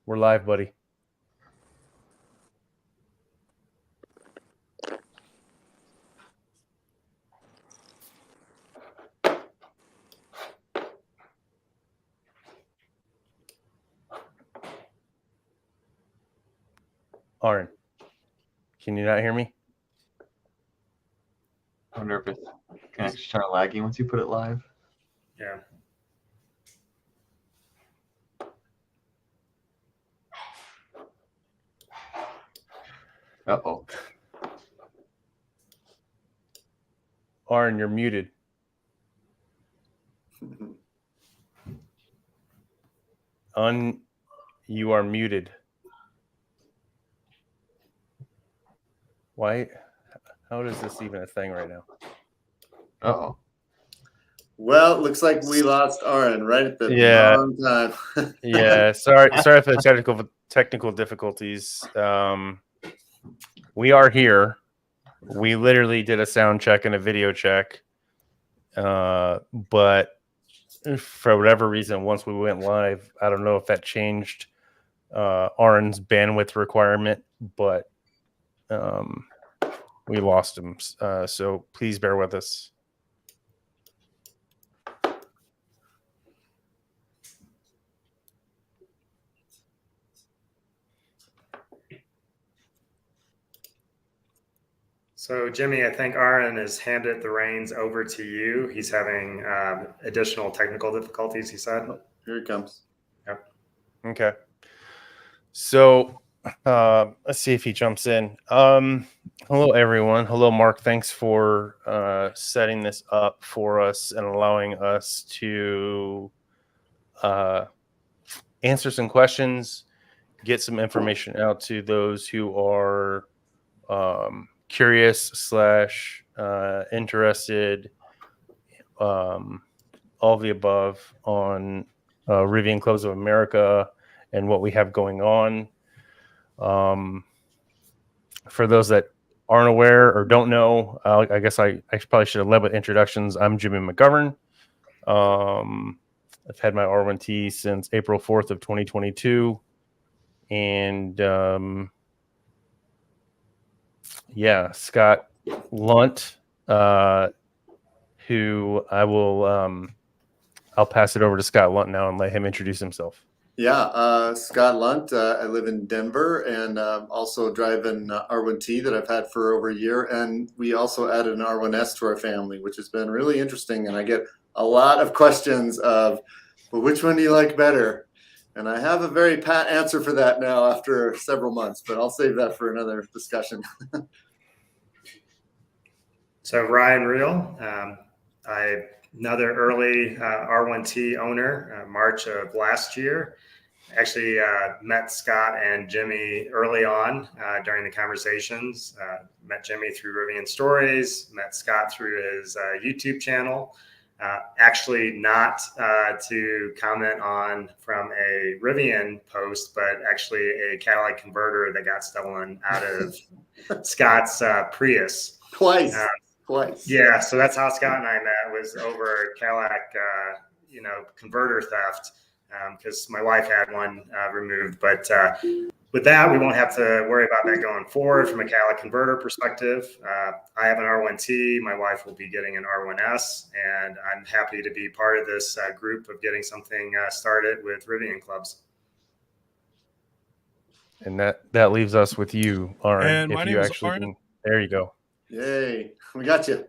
We're live, buddy. Aaron, can you not hear me? I wonder if it's connection start lagging once you put it live. Yeah. Uh-oh. Aaron, you're muted. You are muted. Why? How is this even a thing right now? Uh-oh. Well, it looks like we lost Aaron right at the wrong time. Yeah, sorry for the technical difficulties. We are here. We literally did a sound check and a video check. But for whatever reason, once we went live, I don't know if that changed Aaron's bandwidth requirement, but we lost him. So please bear with us. So, Jimmy, I think Aaron has handed the reins over to you. He's having additional technical difficulties, he said. Here it comes. Yep. Okay. So let's see if he jumps in. Hello, everyone. Hello, Mark. Thanks for setting this up for us and allowing us to answer some questions, get some information out to those who are curious / interested, all of the above on Rivian Clubs of America and what we have going on. For those that aren't aware or don't know, I guess I probably should have led with introductions. I'm Jimmy McGovern. I've had my R1T since April 4th of 2022. And Scott Lunt, who I'll pass it over to Scott Lunt now and let him introduce himself. Yeah, Scott Lunt. I live in Denver and also drive an R1T that I've had for over a year. And we also added an R1S to our family, which has been really interesting. And I get a lot of questions of, well, which one do you like better? And I have a very pat answer for that now after several months, but I'll save that for another discussion. So, Ryan Reel, another early R1T owner, March of last year. Actually met Scott and Jimmy early on during the conversations. Met Jimmy through Rivian Stories, met Scott through his YouTube channel. Actually not to comment on from a Rivian post, but actually a Cadillac converter that got stolen out of Scott's Prius. Twice. Yeah, so that's how Scott and I met, was over Cadillac, converter theft, because my wife had one removed. But with that, we won't have to worry about that going forward from a Cadillac converter perspective. I have an R1T. My wife will be getting an R1S, and I'm happy to be part of this group of getting something started with Rivian Clubs. And that leaves us with you, Aaron. And my name is Aaron. There you go. Yay, we got you.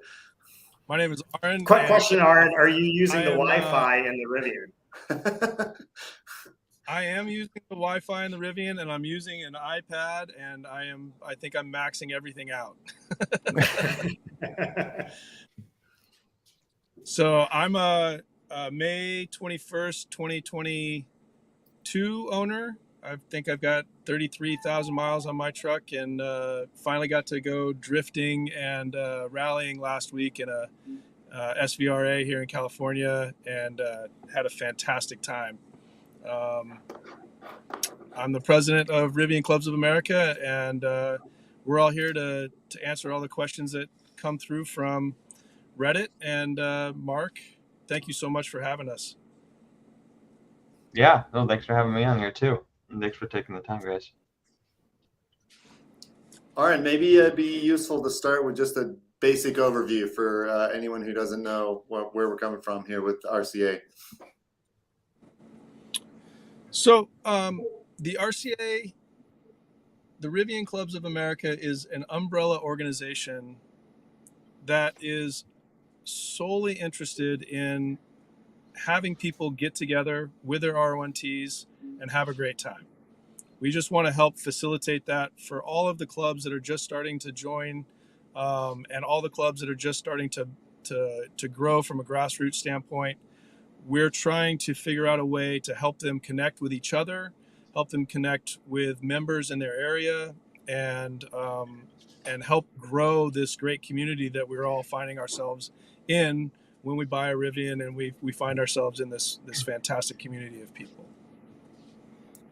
My name is Aaron. Quick question, Aaron. Are you using the Wi-Fi in the Rivian? I am using the Wi-Fi in the Rivian, and I'm using an iPad, and I think I'm maxing everything out. So I'm a May 21st, 2022 owner. I think I've got 33,000 miles on my truck, and finally got to go drifting and rallying last week in a SVRA here in California, and had a fantastic time. I'm the president of Rivian Clubs of America, and we're all here to answer all the questions that come through from Reddit. And Mark, thank you so much for having us. Yeah, no, thanks for having me on here too. And thanks for taking the time, guys. All right, maybe it'd be useful to start with just a basic overview for anyone who doesn't know where we're coming from here with RCA. So the RCA, the Rivian Clubs of America, is an umbrella organization that is solely interested in having people get together with their R1Ts and have a great time. We just want to help facilitate that for all of the clubs that are just starting to join, and all the clubs that are just starting to grow from a grassroots standpoint. We're trying to figure out a way to help them connect with each other, help them connect with members in their area, and help grow this great community that we're all finding ourselves in when we buy a Rivian, and we find ourselves in this fantastic community of people.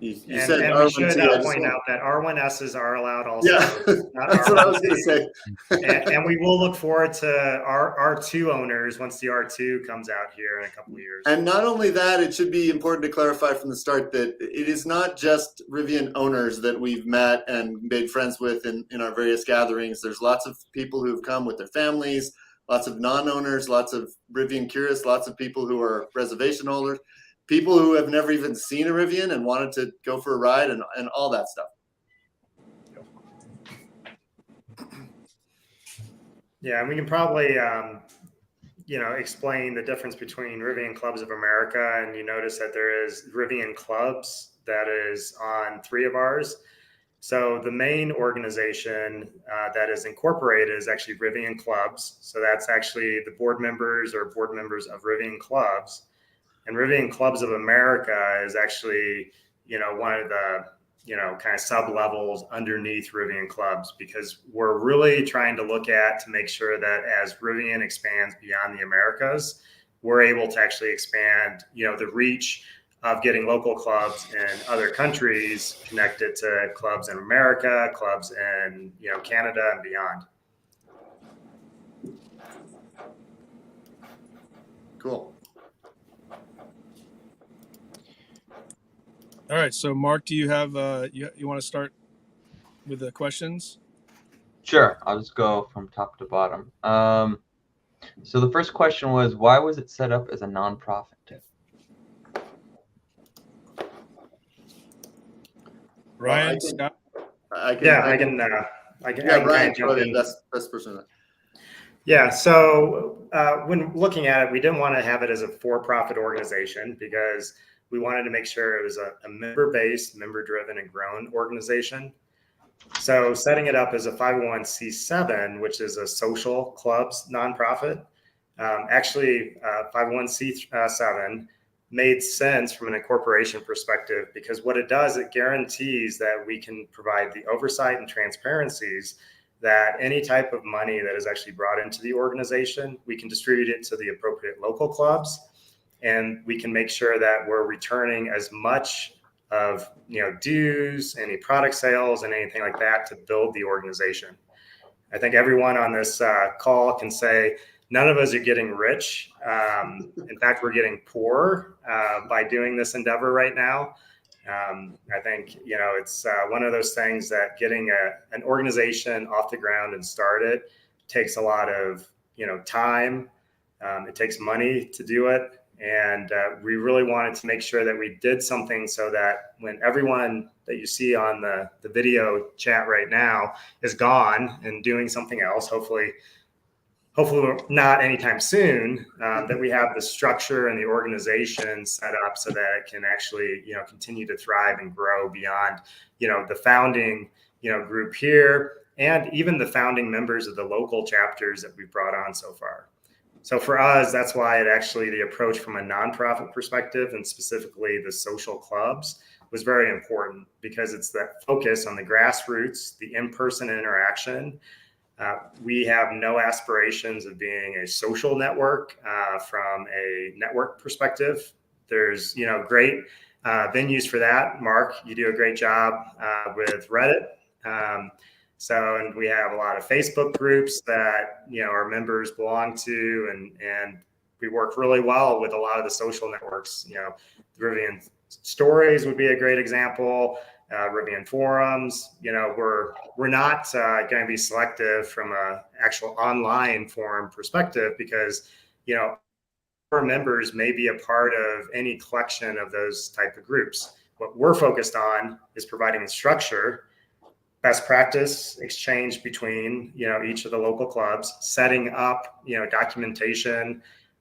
You And said we should R1T. point out that R1Ss are allowed also. Yeah, not that's what I was R1Ts. going to say. And we will look forward to our R2 owners once the R2 comes out here in a couple of years. And not only that, it should be important to clarify from the start that it is not just Rivian owners that we've met and made friends with in our various gatherings. There's lots of people who've come with their families, lots of non-owners, lots of Rivian curious, lots of people who are reservation holders, people who have never even seen a Rivian and wanted to go for a ride and all that stuff. Yeah, and we can probably, explain the difference between Rivian Clubs of America, and you notice that there is Rivian Clubs that is on 3 of ours. So the main organization that is incorporated is actually Rivian Clubs. So that's actually the board members or board members of Rivian Clubs. And Rivian Clubs of America is actually, one of the, kind of sub levels underneath Rivian Clubs, because we're really trying to look at to make sure that as Rivian expands beyond the Americas, we're able to actually expand, the reach of getting local clubs in other countries connected to clubs in America, clubs in, Canada and beyond. Cool. All right, so Mark, do you have you want to start with the questions? Sure, I'll just go from top to bottom. So the first question was, why was it set up as a nonprofit? Ryan, Well, Scott? I can Ryan, jump in. best person. Yeah, so when looking at it, we didn't want to have it as a for-profit organization because we wanted to make sure it was a member-based, member-driven, and grown organization. So setting it up as a 501c7, which is a social clubs nonprofit, actually 501c7 made sense from an incorporation perspective, because what it does, it guarantees that we can provide the oversight and transparencies that any type of money that is actually brought into the organization, we can distribute it to the appropriate local clubs, and we can make sure that we're returning as much of dues, any product sales, and anything like that to build the organization. I think everyone on this call can say none of us are getting rich. In fact, we're getting poor by doing this endeavor right now. I think it's one of those things that getting an organization off the ground and started takes a lot of time. It takes money to do it. And we really wanted to make sure that we did something so that when everyone that you see on the video chat right now is gone and doing something else, hopefully not anytime soon, that we have the structure and the organization set up so that it can actually continue to thrive and grow beyond the founding group here, and even the founding members of the local chapters that we've brought on so far. So for us, that's why the approach from a nonprofit perspective, and specifically the social clubs, was very important, because it's that focus on the grassroots, the in-person interaction. We have no aspirations of being a social network from a network perspective. There's great venues for that. Mark, you do a great job with Reddit. And we have a lot of Facebook groups that our members belong to, and we work really well with a lot of the social networks. You know, Rivian Stories would be a great example. Rivian Forums. You know, we're not going to be selective from a actual online forum perspective because, you know, our members may be a part of any collection of those type of groups. What we're focused on is providing the structure, best practice exchange between, you know, each of the local clubs, setting up, you know, documentation,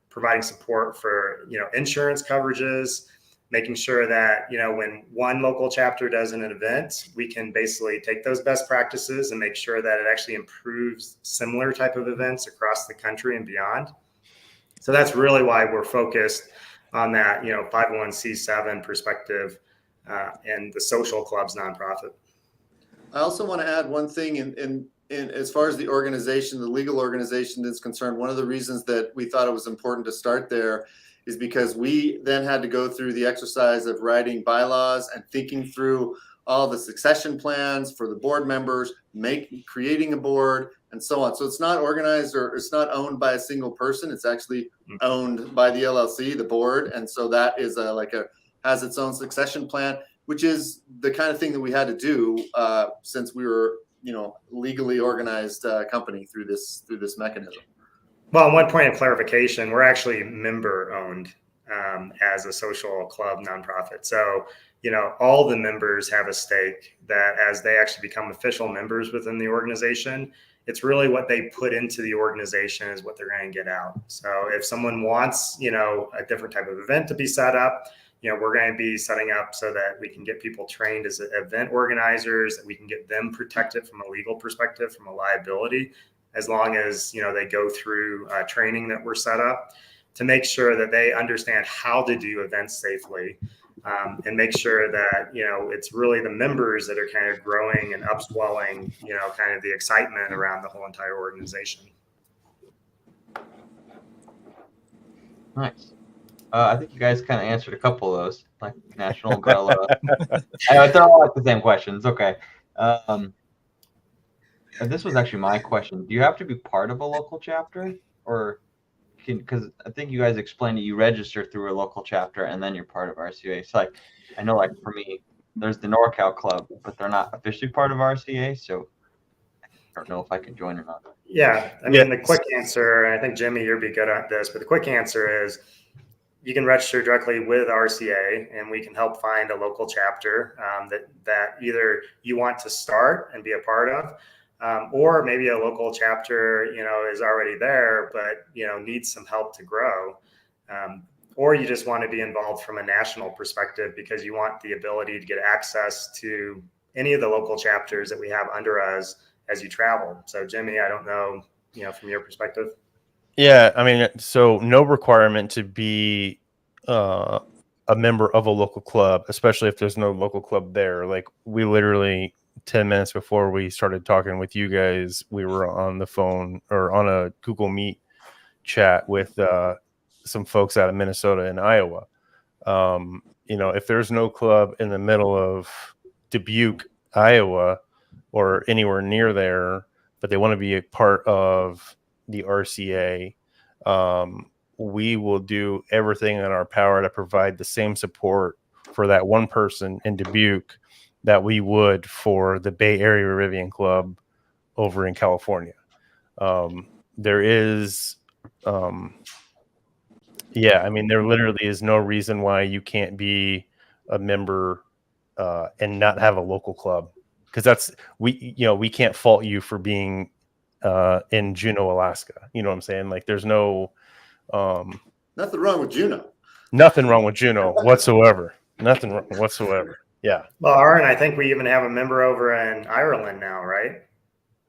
providing support for, you know, insurance coverages, making sure that, you know, when one local chapter does an event, we can basically take those best practices and make sure that it actually improves similar type of events across the country and beyond. So that's really why we're focused on that, you know, 501c7 perspective and the social clubs nonprofit. I also want to add one thing in as far as the organization, the legal organization is concerned. One of the reasons that we thought it was important to start there is because we then had to go through the exercise of writing bylaws and thinking through all the succession plans for the board members, creating a board, and so on. So it's not organized or it's not owned by a single person. It's actually owned by the LLC, the board, and so that is has its own succession plan, which is the kind of thing that we had to do since we were, you know, legally organized company through this mechanism. Well, one point of clarification, we're actually member owned as a social club nonprofit. So, you know, all the members have a stake that as they actually become official members within the organization, it's really what they put into the organization is what they're going to get out. So if someone wants, you know, a different type of event to be set up, you know, we're going to be setting up so that we can get people trained as event organizers, that we can get them protected from a legal perspective, from a liability, as long as, you know, they go through training that we're set up to make sure that they understand how to do events safely and make sure that, you know, it's really the members that are kind of growing and upswelling, you know, kind of the excitement around the whole entire organization. Nice. I think you guys kind of answered a couple of those, like National Umbrella. They're all like the same questions. Okay. This was actually my question. Do you have to be part of a local chapter, or because I think you guys explained that you register through a local chapter and then you're part of RCA. So like, I know like for me, there's the NorCal Club, but they're not officially part of RCA. So I don't know if I can join or not. Yeah. I mean, the quick answer, and I think Jimmy, you'll be good at this, but the quick answer is you can register directly with RCA and we can help find a local chapter that either you want to start and be a part of, or maybe a local chapter, you know, is already there, but, you know, needs some help to grow. Or you just want to be involved from a national perspective because you want the ability to get access to any of the local chapters that we have under us as you travel. So Jimmy, I don't know, you know, from your perspective. Yeah, I mean, so no requirement to be a member of a local club, especially if there's no local club there. Like we literally 10 minutes before we started talking with you guys, we were on the phone or on a Google Meet chat with some folks out of Minnesota and Iowa. You know, if there's no club in the middle of Dubuque, Iowa, or anywhere near there, but they want to be a part of the RCA, we will do everything in our power to provide the same support for that one person in Dubuque that we would for the Bay Area Rivian Club over in California. There is, yeah, I mean, there literally is no reason why you can't be a member and not have a local club, because that's we can't fault you for being in Juneau, Alaska. You know what I'm saying? Like, there's no nothing wrong with Juneau. Nothing wrong with Juneau whatsoever. Nothing wrong whatsoever. Yeah. Well, Aaron, I think we even have a member over in Ireland now, right?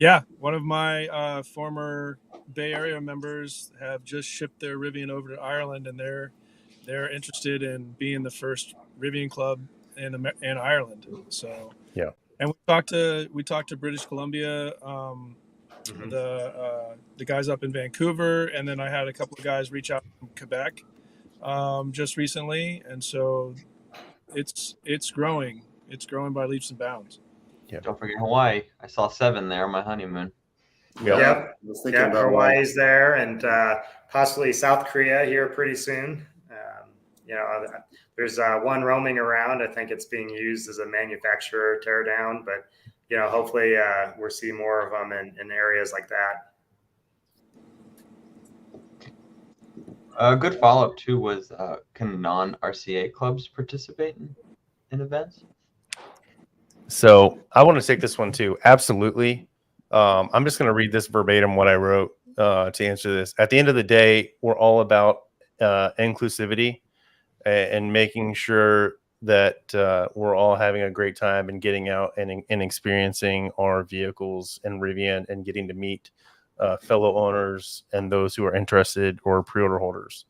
Yeah, one of my former Bay Area members have just shipped their Rivian over to Ireland, and they're interested in being the first Rivian club in Ireland. So yeah, and we talked to British Columbia, the guys up in Vancouver, and then I had a couple of guys reach out from Quebec just recently, and so it's growing. It's growing by leaps and bounds. Yeah. Don't forget Hawaii. I saw 7 there on my honeymoon. Yep. I was thinking Yeah, about Hawaii. Hawaii's there, and possibly South Korea here pretty soon. There's one roaming around. I think it's being used as a manufacturer teardown, but hopefully we'll see more of them in areas like that. A good follow-up too was can non-RCA clubs participate in events? So I want to take this one too. Absolutely. I'm just going to read this verbatim what I wrote to answer this. At the end of the day, we're all about inclusivity and making sure that we're all having a great time and getting out and experiencing our vehicles in Rivian and getting to meet fellow owners and those who are interested or pre-order holders.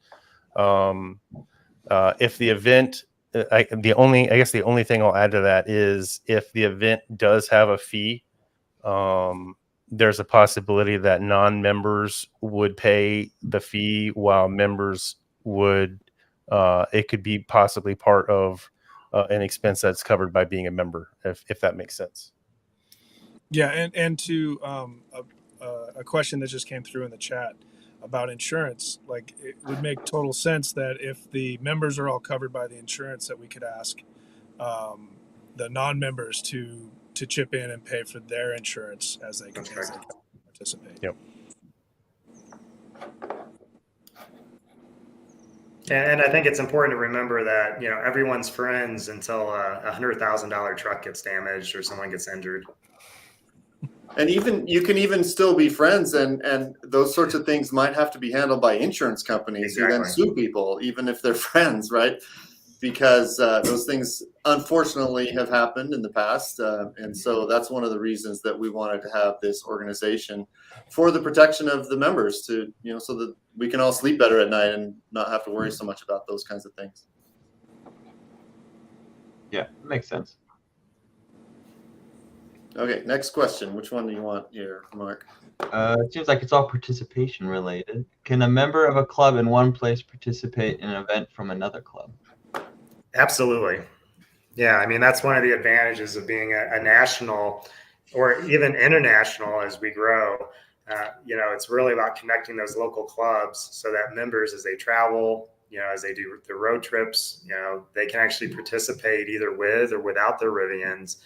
If the event, I guess the only thing I'll add to that is if the event does have a fee, there's a possibility that non-members would pay the fee while members would. It could be possibly part of an expense that's covered by being a member, if that makes sense. Yeah, and to a question that just came through in the chat about insurance, like it would make total sense that if the members are all covered by the insurance, that we could ask the non-members to chip in and pay for their insurance as they can participate. Yep. And I think it's important to remember that everyone's friends until a $100,000 truck gets damaged or someone gets injured. And you can even still be friends, and those sorts of things might have to be handled by insurance companies who then sue people, even if they're friends, right? Because those things unfortunately have happened in the past, and so that's one of the reasons that we wanted to have this organization for the protection of the members, to so that we can all sleep better at night and not have to worry so much about those kinds of things. Yeah, makes sense. Okay, next question. Which one do you want here, Mark? It seems like it's all participation related. Can a member of a club in one place participate in an event from another club? Absolutely. Yeah, I mean, that's one of the advantages of being a national or even international as we grow. It's really about connecting those local clubs so that members, as they travel, as they do the road trips, they can actually participate either with or without their Rivians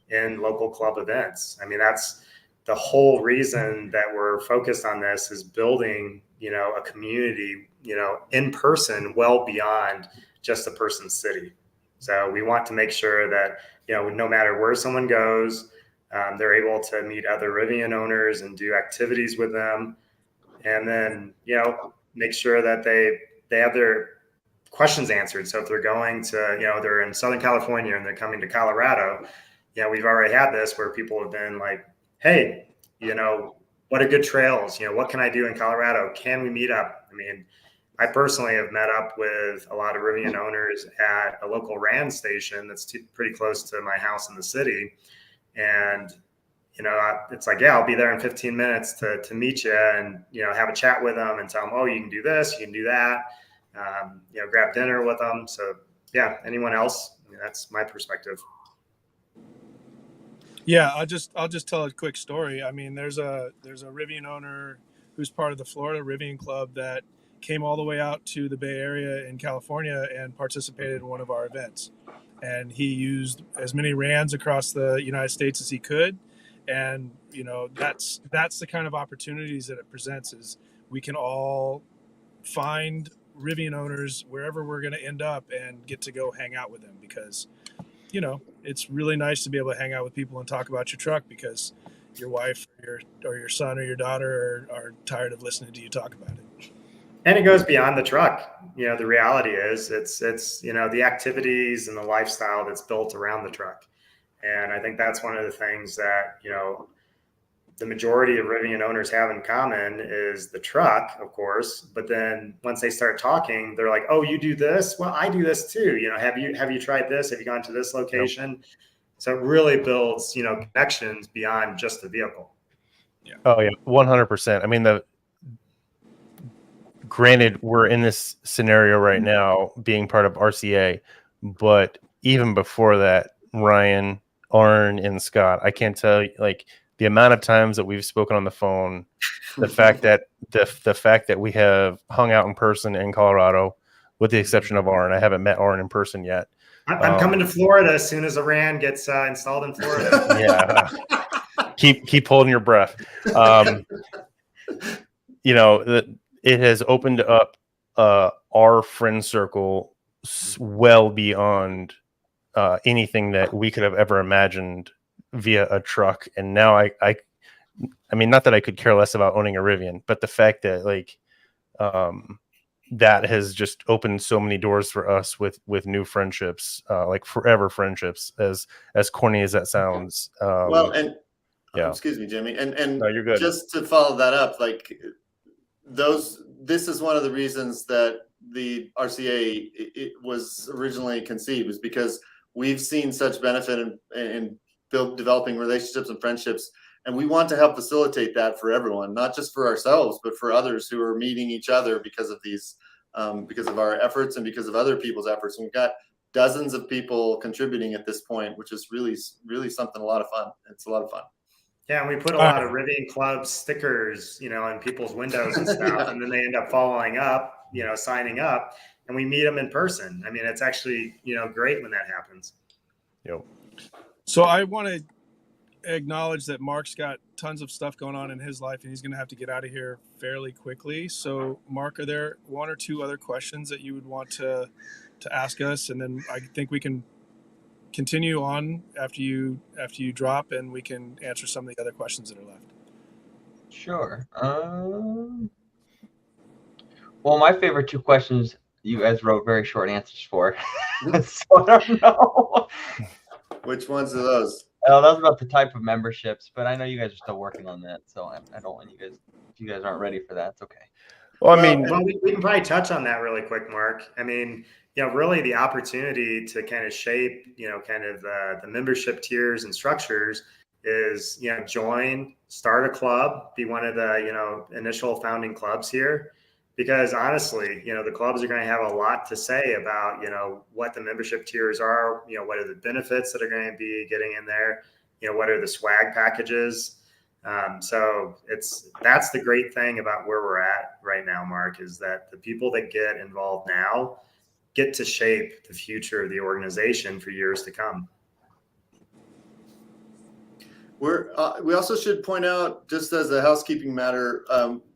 in local club events. I mean, that's the whole reason that we're focused on this, is building, a community, in person, well beyond just a person's city. So we want to make sure that, no matter where someone goes, they're able to meet other Rivian owners and do activities with them. And then, make sure that they have their questions answered. So if they're going to, they're in Southern California and they're coming to Colorado, we've already had this where people have been like, hey, what are good trails? What can I do in Colorado? Can we meet up? I mean, I personally have met up with a lot of Rivian owners at a local RAN station that's pretty close to my house in the city. And, it's like, yeah, I'll be there in 15 minutes to meet you and, have a chat with them and tell them, oh, you can do this, you can do that, grab dinner with them. So, yeah, anyone else? I mean, that's my perspective. Yeah, I'll just tell a quick story. I mean, there's a Rivian owner who's part of the Florida Rivian Club that came all the way out to the Bay Area in California and participated in one of our events. And he used as many RANs across the United States as he could. And, that's the kind of opportunities that it presents, is we can all find Rivian owners wherever we're going to end up and get to go hang out with them, because, it's really nice to be able to hang out with people and talk about your truck, because your wife or your son or your daughter are tired of listening to you talk about it. And it goes beyond the truck. The reality is it's the activities and the lifestyle that's built around the truck. And I think that's one of the things that, the majority of Rivian owners have in common is the truck, of course. But then once they start talking, they're like, oh, you do this? Well, I do this too. Have you tried this? Have you gone to this location? Yep. So it really builds, connections beyond just the vehicle. Yeah. Oh yeah, 100%. I mean, granted, we're in this scenario right now being part of RCA, but even before that, Ryan, Arn, and Scott, I can't tell you, like, the amount of times that we've spoken on the phone, the fact that the fact that we have hung out in person in Colorado, with the exception of Arn. I haven't met Arn in person yet. I'm coming to Florida as soon as Iran gets installed in Florida. Yeah, keep holding your breath. It has opened up our friend circle well beyond anything that we could have ever imagined via a truck. And now I mean, not that I could care less about owning a Rivian, but the fact that that has just opened so many doors for us with new friendships, like forever friendships, as corny as that sounds. Excuse me, Jimmy. And no, you're good. Just to follow that up, this is one of the reasons that the RCA it was originally conceived, was because we've seen such benefit in developing relationships and friendships, and we want to help facilitate that for everyone, not just for ourselves, but for others who are meeting each other because of these, because of our efforts and because of other people's efforts. And we've got dozens of people contributing at this point, which is really, really something, a lot of fun. It's a lot of fun. Yeah, and we put a lot of Rivian Club stickers, in people's windows and stuff, and then they end up following up, signing up, and we meet them in person. I mean, it's actually, great when that happens. Yep. So I want to acknowledge that Mark's got tons of stuff going on in his life, and he's going to have to get out of here fairly quickly. So, Mark, are there one or two other questions that you would want to ask us, and then I think we can continue on after you drop, and we can answer some of the other questions that are left. Sure. Well, my favorite two questions you guys wrote very short answers for, so I don't know. Which ones are those? Oh, that was about the type of memberships, but I know you guys are still working on that, so I don't want you guys. If you guys aren't ready for that, it's okay. Well, I mean, we can probably touch on that really quick, Mark. I mean, really the opportunity to kind of shape, the membership tiers and structures is, join, start a club, be one of the, initial founding clubs here. Because honestly, the clubs are going to have a lot to say about, what the membership tiers are, what are the benefits that are going to be getting in there, what are the swag packages. So that's the great thing about where we're at right now, Mark, is that the people that get involved now get to shape the future of the organization for years to come. We also should point out, just as a housekeeping matter,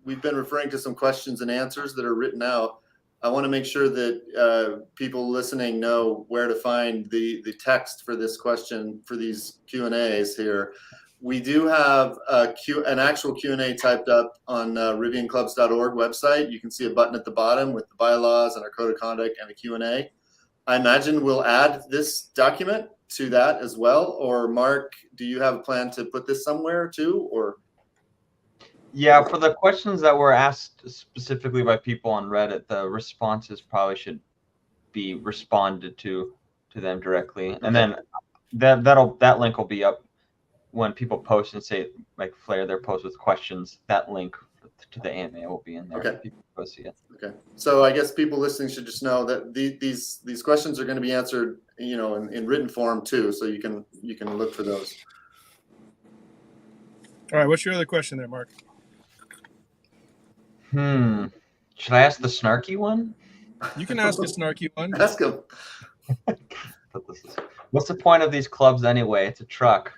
we've been referring to some questions and answers that are written out. I want to make sure that people listening know where to find the text for this question, for these Q&As here. We do have an actual Q&A typed up on rivianclubs.org website. You can see a button at the bottom with the bylaws and our code of conduct and a Q&A. I imagine we'll add this document to that as well. Or Mark, do you have a plan to put this somewhere too? Or yeah, for the questions that were asked specifically by people on Reddit, the responses probably should be responded to them directly, and then that link will be up when people post and say, like, flare their post with questions. That link to the AMA will be in there. Okay. People go see it. Okay. So I guess people listening should just know that these questions are going to be answered, in written form too. So you can look for those. All right. What's your other question there, Mark? Should I ask the snarky one? You can ask a snarky one. Ask him. What's the point of these clubs anyway? It's a truck.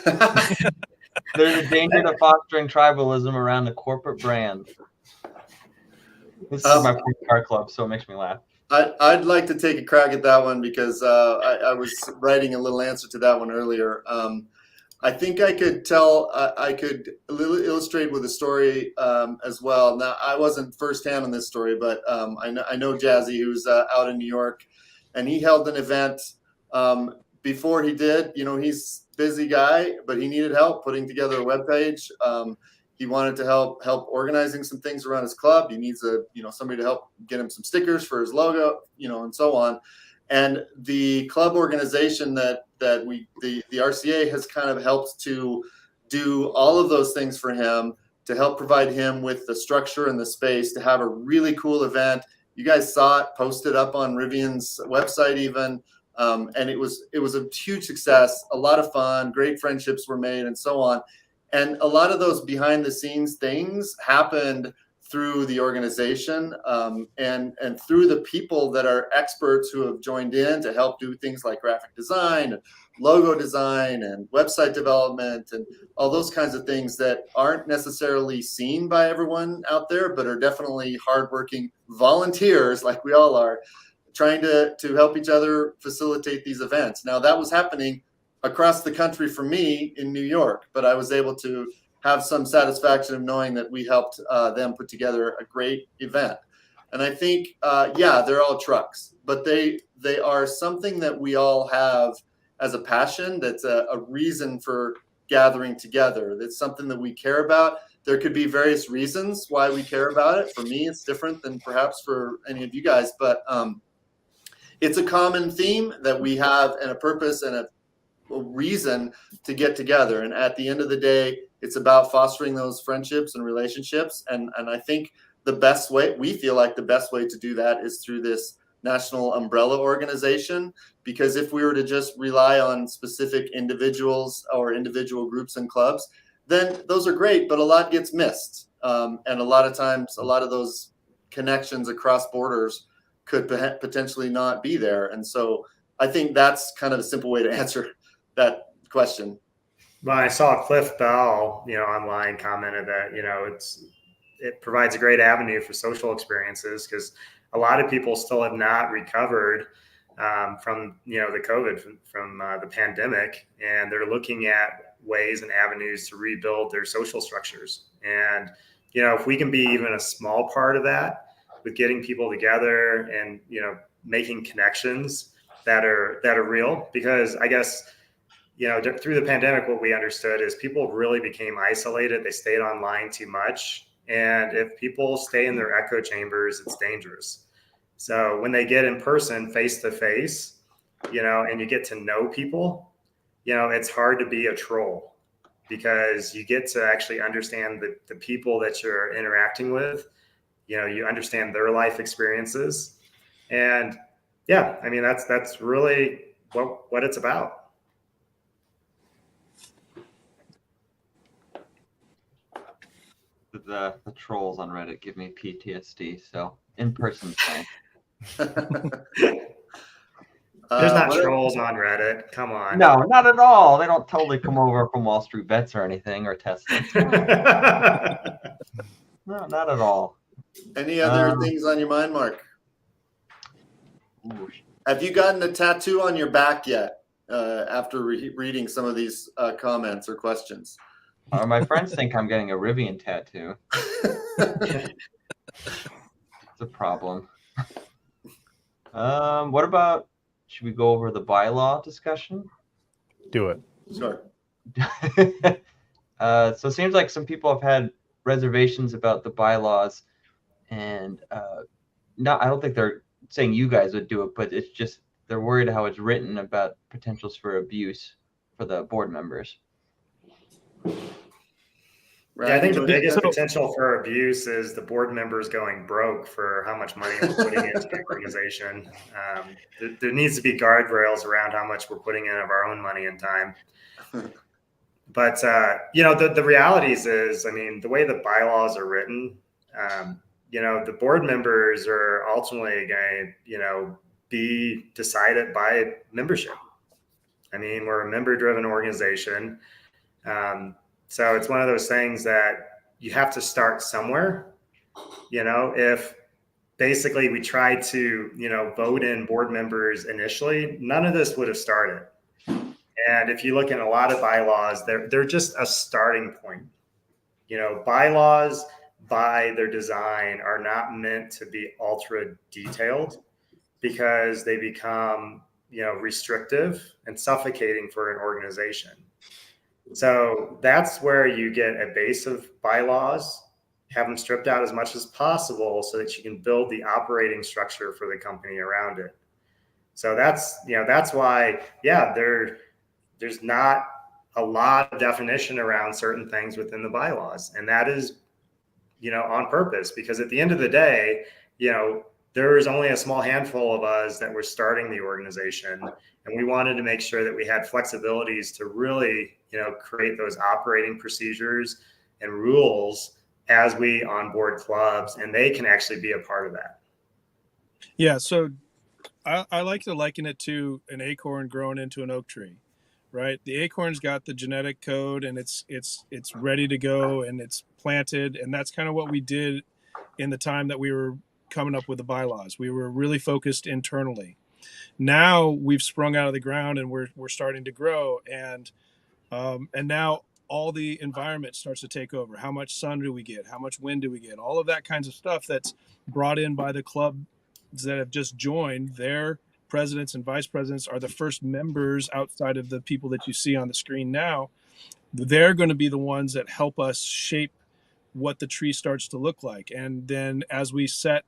There's a danger to fostering tribalism around the corporate brand. This is my car club, so it makes me laugh. I'd like to take a crack at that one because I was writing a little answer to that one earlier. I think I could illustrate with a story as well. Now, I wasn't firsthand on this story, but I know Jazzy, who's out in New York, and he held an event before he did. He's a busy guy, but he needed help putting together a webpage. He wanted to help organizing some things around his club. He needs somebody to help get him some stickers for his logo, and so on. And the club organization that the RCA has kind of helped to do all of those things for him, to help provide him with the structure and the space to have a really cool event. You guys saw it posted up on Rivian's website even. And it was a huge success, a lot of fun, great friendships were made, and so on. And a lot of those behind the scenes things happened through the organization, and through the people that are experts who have joined in to help do things like graphic design and logo design and website development and all those kinds of things that aren't necessarily seen by everyone out there, but are definitely hardworking volunteers like we all are, trying to help each other facilitate these events. Now, that was happening across the country for me in New York, but I was able to have some satisfaction of knowing that we helped them put together a great event. And I think, they're all trucks, but they are something that we all have as a passion. That's a reason for gathering together. That's something that we care about. There could be various reasons why we care about it. For me, it's different than perhaps for any of you guys, but it's a common theme that we have, and a purpose and a reason to get together. And at the end of the day, it's about fostering those friendships and relationships. And I think we feel like the best way to do that is through this national umbrella organization. Because if we were to just rely on specific individuals or individual groups and clubs, then those are great, but a lot gets missed. And a lot of times, a lot of those connections across borders could potentially not be there. And so I think that's kind of a simple way to answer that question. Well, I saw Cliff Bell, online commented that, it provides a great avenue for social experiences, because a lot of people still have not recovered from, the COVID, from the pandemic, and they're looking at ways and avenues to rebuild their social structures. And, if we can be even a small part of that, with getting people together and, making connections that are real, because I guess, through the pandemic, what we understood is people really became isolated. They stayed online too much. And if people stay in their echo chambers, it's dangerous. So when they get in person, face to face, and you get to know people, it's hard to be a troll, because you get to actually understand the people that you're interacting with. You understand their life experiences. And that's really what it's about. The trolls on Reddit give me PTSD, so in person fine. There's not trolls on Reddit. Come on. No, not at all. They don't totally come over from Wall Street Bets or anything, or Tesla. No, not at all. Any other things on your mind, Mark? Have you gotten a tattoo on your back yet after reading some of these comments or questions? My friends think I'm getting a Rivian tattoo. It's a problem. What about, should we go over the bylaw discussion? Do it. Sure. So it seems like some people have had reservations about the bylaws, and I don't think they're saying you guys would do it, but it's just they're worried how it's written about potentials for abuse for the board members. Right. Yeah, I think the biggest potential for abuse is the board members going broke for how much money we're putting into the organization. There needs to be guardrails around how much we're putting in of our own money and time. But, the realities is, the way the bylaws are written, the board members are ultimately going to, be decided by membership. We're a member-driven organization. So it's one of those things that you have to start somewhere. If basically we tried to, vote in board members initially, none of this would have started. And if you look at a lot of bylaws, they're just a starting point. Bylaws by their design are not meant to be ultra detailed, because they become, restrictive and suffocating for an organization. So that's where you get a base of bylaws, have them stripped out as much as possible so that you can build the operating structure for the company around it. So that's why, there's not a lot of definition around certain things within the bylaws. And that is, on purpose, because at the end of the day, there was only a small handful of us that were starting the organization, and we wanted to make sure that we had flexibilities to really, create those operating procedures and rules as we onboard clubs, and they can actually be a part of that. Yeah, so I like to liken it to an acorn growing into an oak tree, right? The acorn's got the genetic code, and it's ready to go, and it's planted, and that's kind of what we did in the time that we were coming up with the bylaws. We were really focused internally. Now we've sprung out of the ground, and we're starting to grow, and now all the environment starts to take over. How much sun do we get? How much wind do we get? All of that kinds of stuff that's brought in by the clubs that have just joined. Their presidents and vice presidents are the first members outside of the people that you see on the screen now. They're going to be the ones that help us shape what the tree starts to look like. And then as we set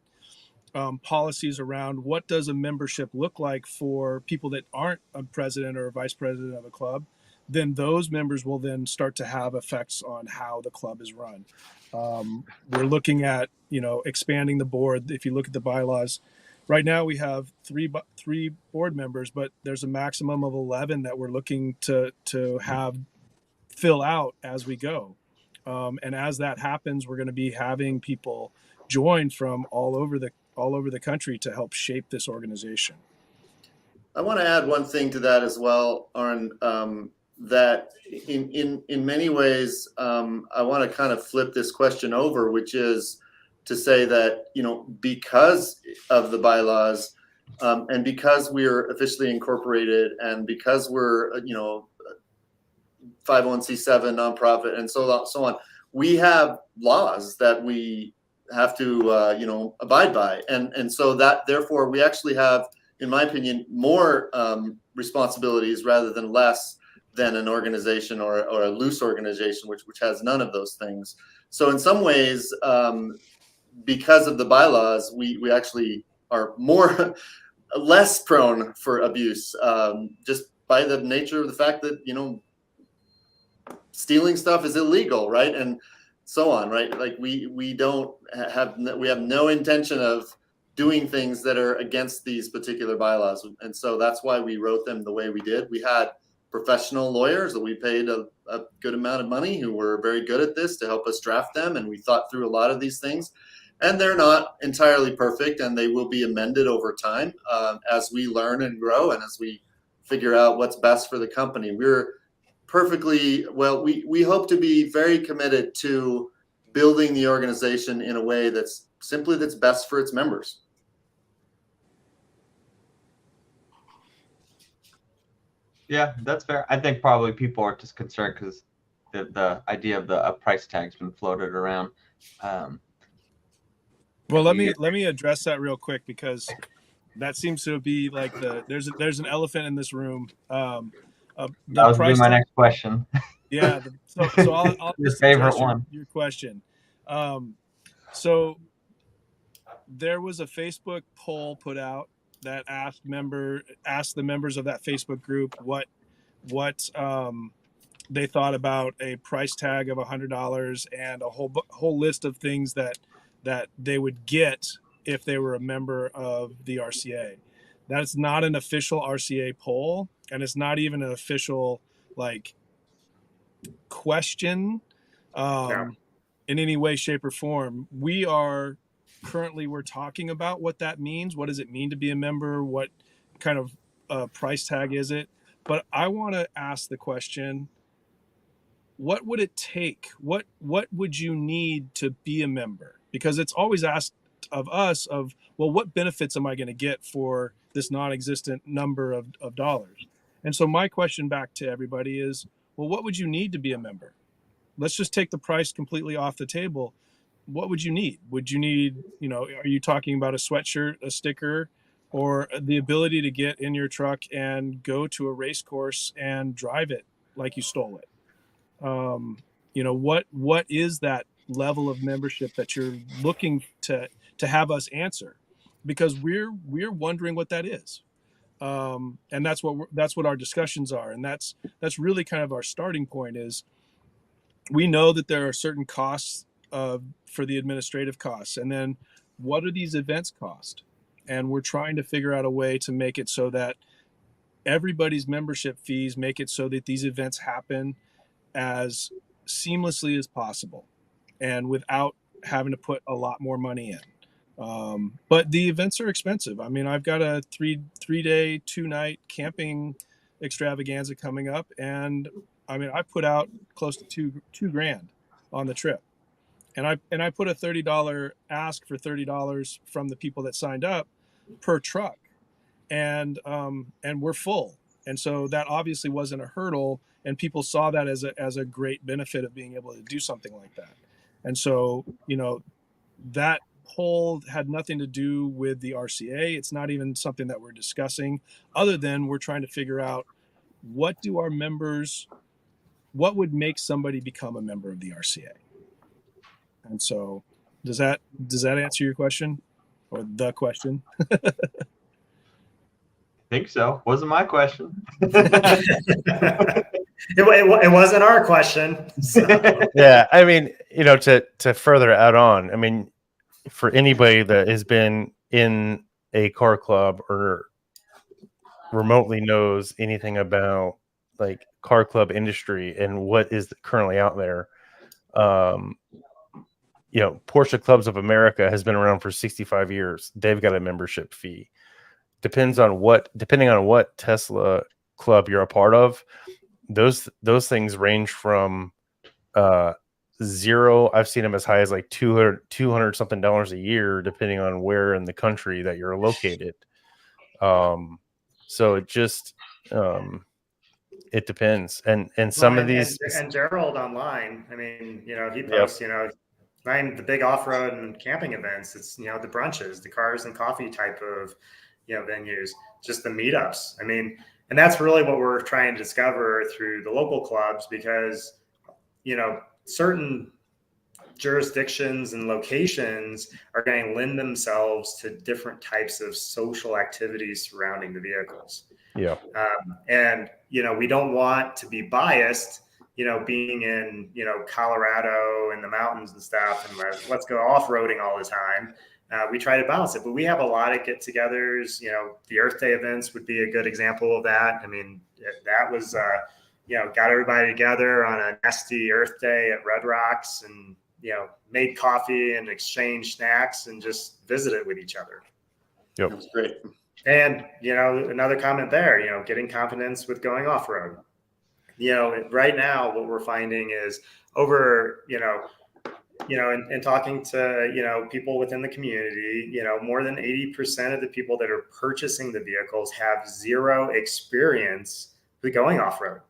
policies around what does a membership look like for people that aren't a president or a vice president of a club, then those members will then start to have effects on how the club is run. We're looking at, expanding the board. If you look at the bylaws, right now we have three board members, but there's a maximum of 11 that we're looking to have fill out as we go. And as that happens, we're going to be having people join from all over the country to help shape this organization. I want to add one thing to that as well, Arn, that in many ways, I want to kind of flip this question over, which is to say that, because of the bylaws, and because we're officially incorporated, and because we're, 501c7 nonprofit and so on, we have laws that we have to, abide by. And so that, therefore, we actually have, in my opinion, more responsibilities rather than less than an organization or a loose organization, which has none of those things. So in some ways, because of the bylaws, we actually are less prone for abuse, just by the nature of the fact that, stealing stuff is illegal, right? And so on, right? Like we have no intention of doing things that are against these particular bylaws. And so that's why we wrote them the way we did. We had professional lawyers that we paid a good amount of money who were very good at this to help us draft them. And we thought through a lot of these things. And they're not entirely perfect, and they will be amended over time as we learn and grow and as we figure out what's best for the company. We're perfectly well, we hope to be very committed to building the organization in a way that's best for its members. Yeah, that's fair. I think probably people are just concerned because the idea of the price tag's been floated around. Well, let me address that real quick, because that seems to be like there's an elephant in this room. That was gonna be my next question. Yeah. So I'll Your just favorite one. Your question. So there was a Facebook poll put out that asked the members of that Facebook group what they thought about a price tag of $100 and a whole list of things that they would get if they were a member of the RCA. That's not an official RCA poll, and it's not even an official question in any way, shape, or form. We're talking about what that means. What does it mean to be a member? What kind of price tag is it? But I want to ask the question, what would it take? What would you need to be a member? Because it's always asked of us well, what benefits am I going to get for this non-existent number of dollars? And so my question back to everybody is, well, what would you need to be a member? Let's just take the price completely off the table. What would you need? Would you need, are you talking about a sweatshirt, a sticker, or the ability to get in your truck and go to a race course and drive it like you stole it? What is that level of membership that you're looking to have us answer? Because we're wondering what that is. And that's what our discussions are. And that's really kind of our starting point. Is we know that there are certain costs for the administrative costs. And then what do these events cost? and we're trying to figure out a way to make it so that everybody's membership fees make it so that these events happen as seamlessly as possible and without having to put a lot more money in. But the events are expensive. I mean, I've got a three-day, 2-night camping extravaganza coming up, and I mean, I put out close to two grand on the trip, and I put a $30 ask for $30 from the people that signed up per truck, and we're full, and so that obviously wasn't a hurdle, and people saw that as a great benefit of being able to do something like that, and so that poll had nothing to do with the RCA. It's not even something that we're discussing, other than we're trying to figure out what would make somebody become a member of the RCA. And so does that answer your question, or the question? I think so. Wasn't my question. It wasn't our question. So. Yeah, I mean, to further add on, I mean, for anybody that has been in a car club or remotely knows anything about like car club industry and what is currently out there, Porsche Clubs of America has been around for 65 years. They've got a membership fee. Depending on what Tesla club you're a part of, those things range from zero. I've seen them as high as like $200 something a year, depending on where in the country that you're located. So it just it depends, and some of these and Gerald online. I mean, he posts, the big off-road and camping events. It's the brunches, the cars and coffee type of venues, just the meetups. I mean, and that's really what we're trying to discover through the local clubs, because certain jurisdictions and locations are going to lend themselves to different types of social activities surrounding the vehicles. Yeah. And we don't want to be biased, being in Colorado and the mountains and stuff, and let's go off-roading all the time. We try to balance it, but we have a lot of get-togethers. The Earth Day events would be a good example of that. I mean, that was got everybody together on a nasty Earth Day at Red Rocks, and made coffee and exchanged snacks and just visited with each other. Yep. That was great. And another comment there, getting confidence with going off-road. Right now what we're finding is over and talking to people within the community, more than 80% of the people that are purchasing the vehicles have zero experience with going off-road.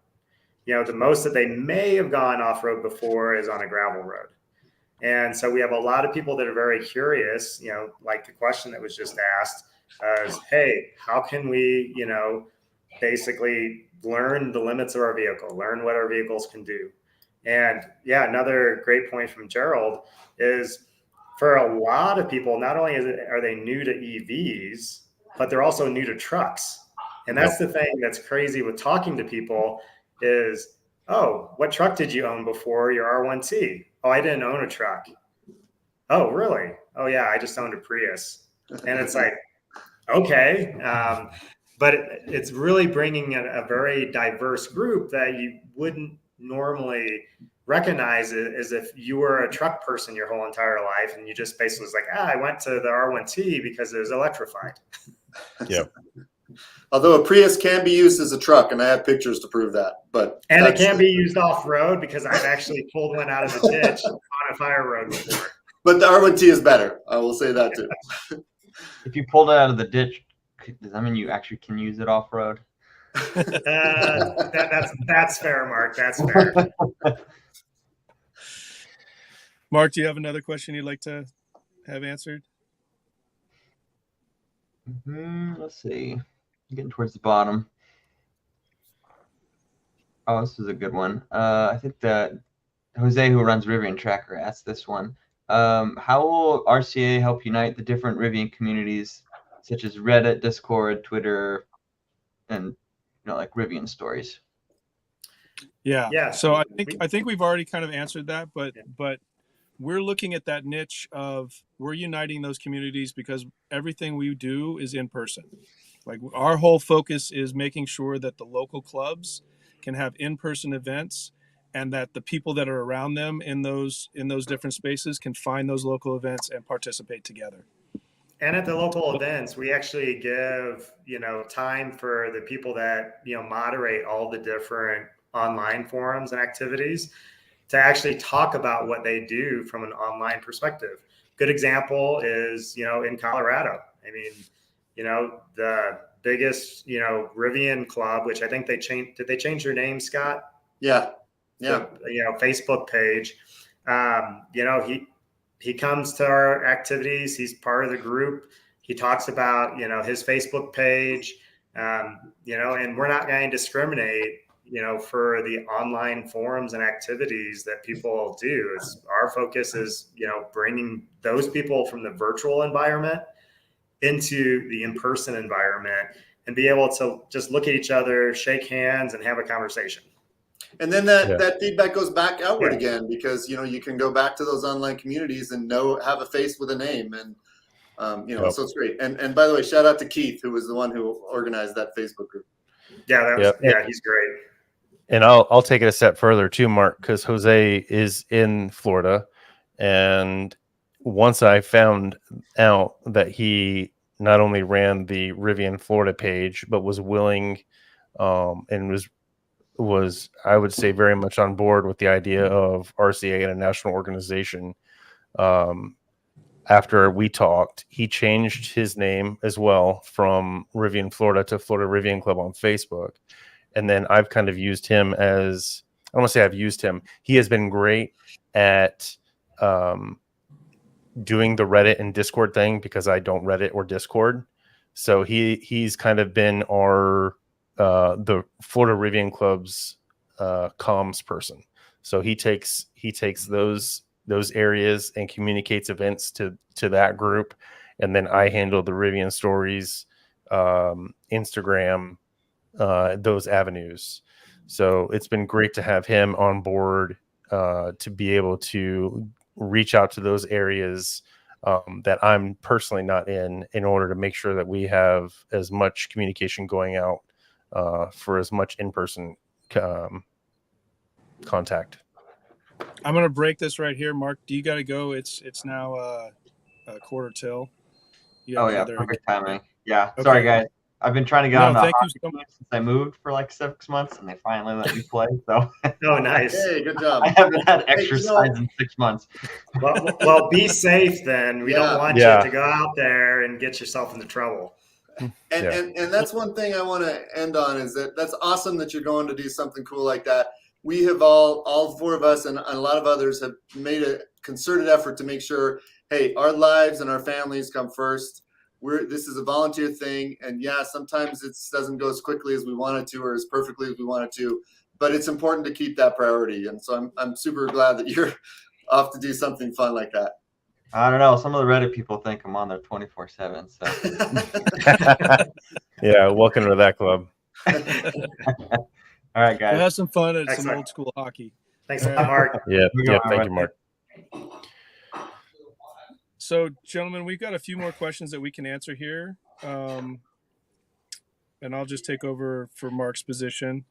The most that they may have gone off-road before is on a gravel road. And so we have a lot of people that are very curious, like the question that was just asked is, hey, how can we, basically learn the limits of our vehicle, learn what our vehicles can do. And yeah, another great point from Gerald is, for a lot of people, not only are they new to EVs, but they're also new to trucks. And that's the thing that's crazy with talking to people is, oh, what truck did you own before your R1T? Oh, I didn't own a truck. Oh, really? Oh, yeah, I just owned a Prius. And it's like, okay. But it's really bringing a very diverse group that you wouldn't normally recognize it, as if you were a truck person your whole entire life, and you just basically was like, I went to the R1T because it was electrified. Yeah. Although a Prius can be used as a truck, and I have pictures to prove that. And it can be used off-road, because I've actually pulled one out of the ditch on a fire road before. But the R1T is better. I will say that too. If you pulled it out of the ditch, does that mean you actually can use it off-road? That's fair, Mark. That's fair. Mark, do you have another question you'd like to have answered? Let's see. Getting towards the bottom. Oh, this is a good one. I think that Jose, who runs Rivian Tracker, asked this one. How will RCA help unite the different Rivian communities, such as Reddit, Discord, Twitter, and like Rivian stories? Yeah. Yeah. So I think we've already kind of answered that, but we're looking at that niche of we're uniting those communities because everything we do is in person. Like our whole focus is making sure that the local clubs can have in-person events, and that the people that are around them in those different spaces can find those local events and participate together. And at the local events, we actually give, time for the people that, moderate all the different online forums and activities to actually talk about what they do from an online perspective. Good example is, in Colorado. I mean, the biggest, Rivian club, which I think they changed. Did they change their name, Scott? Yeah. Facebook page. He comes to our activities. He's part of the group. He talks about, his Facebook page, and we're not going to discriminate, for the online forums and activities that people do. Our focus is, bringing those people from the virtual environment into the in-person environment and be able to just look at each other, shake hands, and have a conversation. And then that feedback goes back outward again, because you can go back to those online communities and have a face with a name, and so it's great. And by the way, shout out to Keith, who was the one who organized that Facebook group. He's great. And I'll take it a step further too, Mark, because Jose is in Florida, and once I found out that he not only ran the Rivian Florida page, but was willing and was I would say very much on board with the idea of RCA and a national organization. After we talked, he changed his name as well from Rivian Florida to Florida Rivian Club on Facebook. And then I've kind of used him as, I don't want to say I've used him. He has been great at doing the Reddit and Discord thing, because I don't Reddit or Discord. So he's kind of been our the Florida Rivian Club's comms person. So he takes those areas and communicates events to that group, and then I handle the Rivian stories, Instagram, those avenues. So it's been great to have him on board to be able to reach out to those areas that I'm personally not in order to make sure that we have as much communication going out for as much in-person contact. I'm going to break this right here. Mark, do you got to go? It's now a quarter till. Perfect timing. Yeah. Okay. Sorry, guys. I've been trying to get on the thank you hockey so team since I moved for like 6 months, and they finally let me play. So Oh, nice. Hey, good job. I haven't had exercise in 6 months. Well, be safe then. We don't want you to go out there and get yourself into trouble. And that's one thing I want to end on, is that's awesome that you're going to do something cool like that. We have all four of us and a lot of others have made a concerted effort to make sure, hey, our lives and our families come first. This is a volunteer thing, and sometimes it doesn't go as quickly as we want it to or as perfectly as we want it to, but it's important to keep that priority. And so I'm super glad that you're off to do something fun like that. I don't know. Some of the Reddit people think I'm on there 24/7. So Yeah, welcome to that club. all right, guys. Have some fun at some Excellent. old school hockey. Thanks a lot, Mark. Yeah, thank you, Mark. So, gentlemen, we've got a few more questions that we can answer here. And I'll just take over for Mark's position.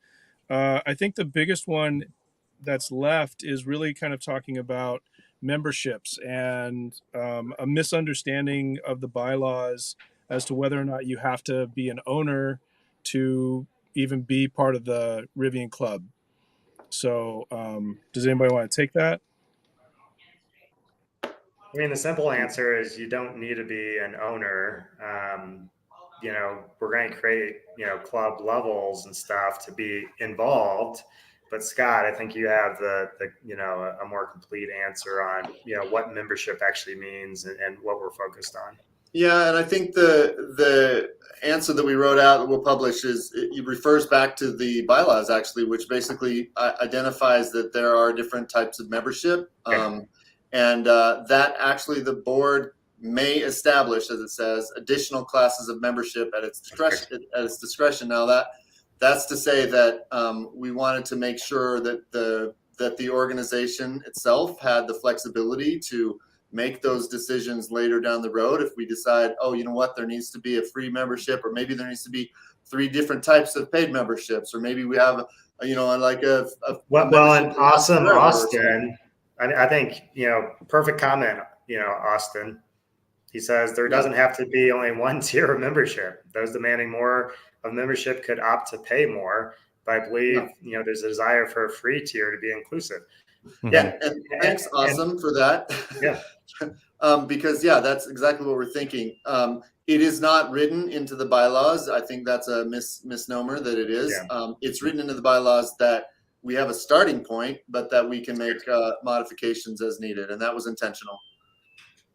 I think the biggest one that's left is really kind of talking about memberships and a misunderstanding of the bylaws as to whether or not you have to be an owner to even be part of the Rivian Club. So does anybody want to take that? I mean, the simple answer is you don't need to be an owner. We're going to create, club levels and stuff to be involved. But Scott, I think you have the a more complete answer on, what membership actually means and what we're focused on. Yeah, and I think the answer that we wrote out that we'll publish it refers back to the bylaws, actually, which basically identifies that there are different types of membership. Okay. And that actually the board may establish, as it says, additional classes of membership at its discretion. Now that's to say that we wanted to make sure that the that the organization itself had the flexibility to make those decisions later down the road. If we decide, oh, you know what, there needs to be a free membership, or maybe there needs to be 3 different types of paid memberships, or maybe we have, you know, like a well, and membership awesome, forever or Austin. I think, you know, perfect comment, you know, Austin. He says there doesn't have to be only one tier of membership. Those demanding more of membership could opt to pay more, but I believe, you know, there's a desire for a free tier to be inclusive. Yeah, and thanks, Awesome, for that. Yeah. Because that's exactly what we're thinking. It is not written into the bylaws. I think that's a misnomer that it is. Yeah. It's written into the bylaws that we have a starting point, but that we can make modifications as needed, and that was intentional.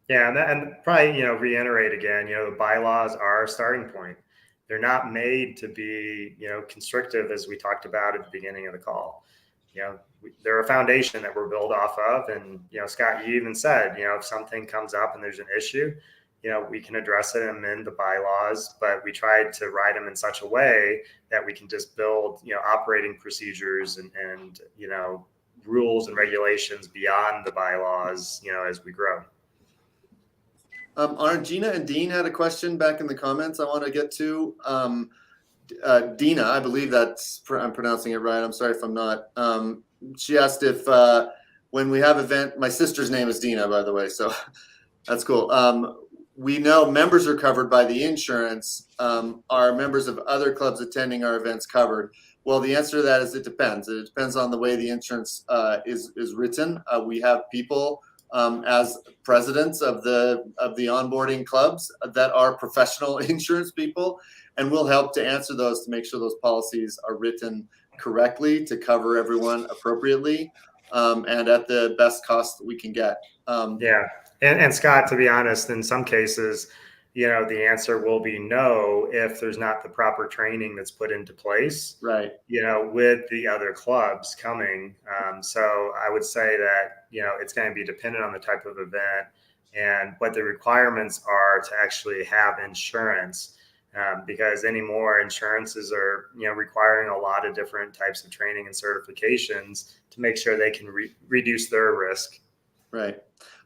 Yeah, and probably, you know, reiterate again, you know, the bylaws are a starting point. They're not made to be, you know, constrictive, as we talked about at the beginning of the call. You know, they're a foundation that we're built off of. And, you know, Scott, you even said, you know, if something comes up and there's an issue, you know, we can address it and amend the bylaws, but we tried to write them in such a way that we can just build, you know, operating procedures and you know, rules and beyond the bylaws, you know, as we grow. Gina and Dean had a question back in the comments I want to get to. Dina, I believe I'm pronouncing it right. I'm sorry if I'm not. She asked if when we have event, my sister's name is Dina, by the way, so that's cool. We know members are covered by the insurance. Are members of other clubs attending our events covered? Well, the answer to that is it depends. It depends on the way the insurance is written. We have people as presidents of the onboarding clubs that are professional insurance people, and we'll help to answer those to make sure those policies are written correctly to cover everyone appropriately and at the best cost that we can get. Yeah. And Scott, to be honest, in some cases, you know, the answer will be no if there's not the proper training that's put into place, right? You know, with the other clubs coming. So I would say that, you know, it's going to be dependent on the type of event and what the requirements are to actually have insurance. Because anymore insurances are, you know, requiring a lot of different types of training and certifications to make sure they can reduce their risk. Right.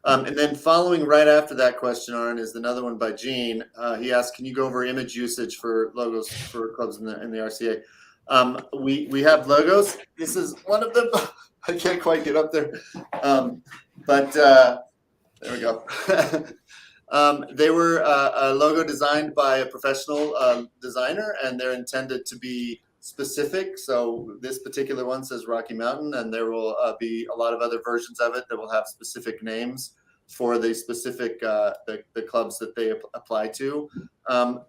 And then following right after that question, Aaron, is another one by Gene. He asked, can you go over image usage for logos for clubs in the RCA? We have logos. This is one of them. I can't quite get up there. But there we go. They were a logo designed by a professional designer, and they're intended to be specific. So this particular one says Rocky Mountain, and there will be a lot of other versions of it that will have specific names for the specific the clubs that they apply to.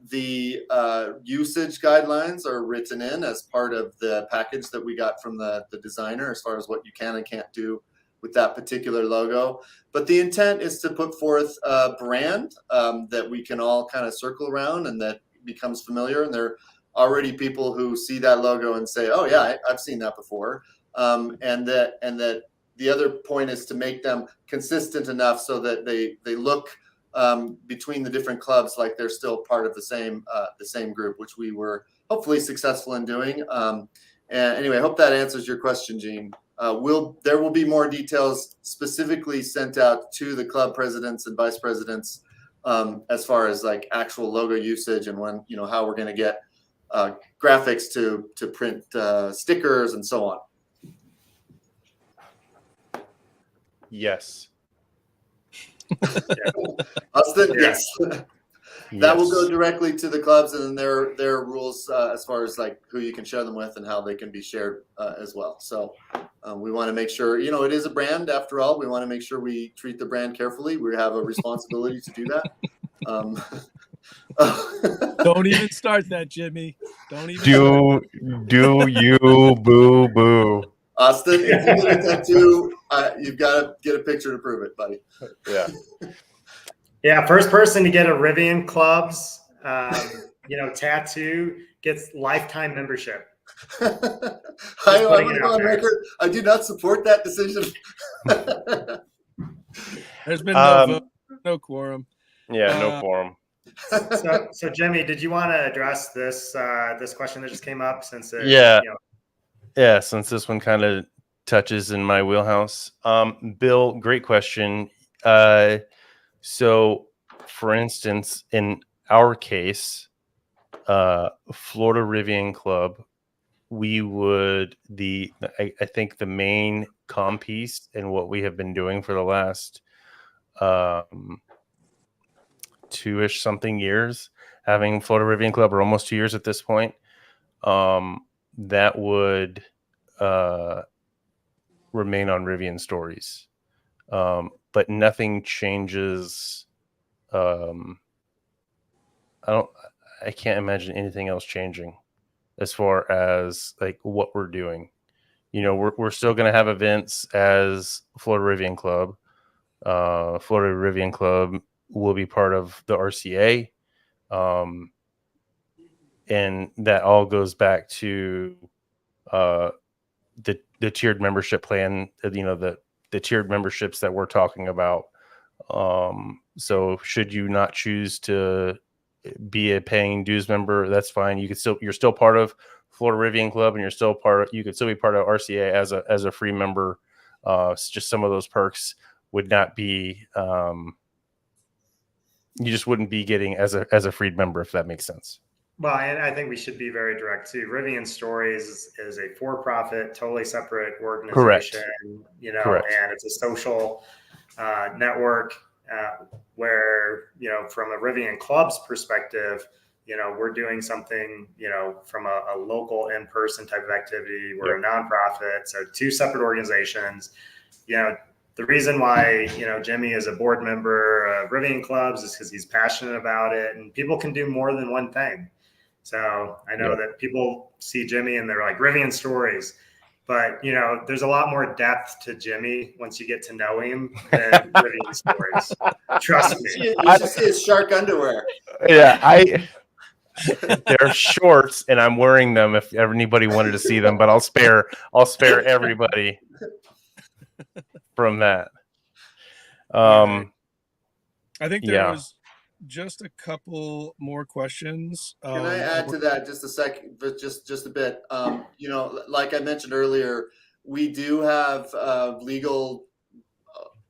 The usage guidelines are written in as part of the package that we got from the designer as far as what you can and can't do with that particular logo. But the intent is to put forth a brand that we can all kind of circle around and that becomes familiar. And there already people who see that logo and say, oh yeah, I've seen that before. And that the other point is to make them consistent enough so that they look between the different clubs like they're still part of the same group, which we were hopefully successful in doing. And anyway, I hope that answers your question, Gene. There will be more details specifically sent out to the club presidents and vice presidents as far as like actual logo usage and when, you know, how we're going to get graphics to print stickers and so on. Yes. Austin, yes. That will go Yes. directly to the clubs and their rules as far as like who you can share them with and how they can be shared as well. So we want to make sure, you know, it is a brand after all. We want to make sure we treat the brand carefully. We have a responsibility to do that. Don't even start that, Jimmy. Don't even. Do you boo boo? Austin, if you get a tattoo, you've got to get a picture to prove it, buddy. Yeah. Yeah, first person to get a Rivian Clubs, you know, tattoo gets lifetime membership. I'm going to go on record. I do not support that decision. There's been no vote, no quorum. Yeah, no quorum. So Jimmy, did you want to address this this question that just came up since it, Yeah. you know, Yeah, since this one kind of touches in my wheelhouse. Bill, great question. So, for instance, in our case, Florida Rivian Club, we would I think the main comm piece and what we have been doing for the last 2-ish something years, having Florida Rivian Club, or almost 2 years at this point, that would remain on Rivian Stories, but nothing changes. I can't imagine anything else changing as far as like what we're doing. You know, we're still going to have events as Florida Rivian Club. Florida Rivian Club will be part of the RCA. And that all goes back to the tiered membership plan, you know, the tiered memberships that we're talking about. So should you not choose to be a paying dues member, that's fine. You're still part of Florida Rivian Club, and you could still be part of RCA as a free member. Just some of those perks would not be, you just wouldn't be getting as a freed member, if that makes sense. Well, and I think we should be very direct too. Rivian Stories is a for-profit, totally separate organization. Correct. You know, Correct. And it's a social network where, you know, from a Rivian Club's perspective, you know, we're doing something, you know, from a local in-person type of activity. We're a nonprofit, so two separate organizations. You know, the reason why, you know, Jimmy is a board member of Rivian Clubs is because he's passionate about it, and people can do more than one thing. So I know that people see Jimmy and they're like, Rivian Stories. But, you know, there's a lot more depth to Jimmy once you get to know him than Rivian Stories. Trust me. You should see his shark underwear. Yeah, they're shorts, and I'm wearing them if anybody wanted to see them, but I'll spare everybody from that. I think there was just a couple more questions. Can I add to that just a second, but just a bit? You know, like I mentioned earlier, we do have legal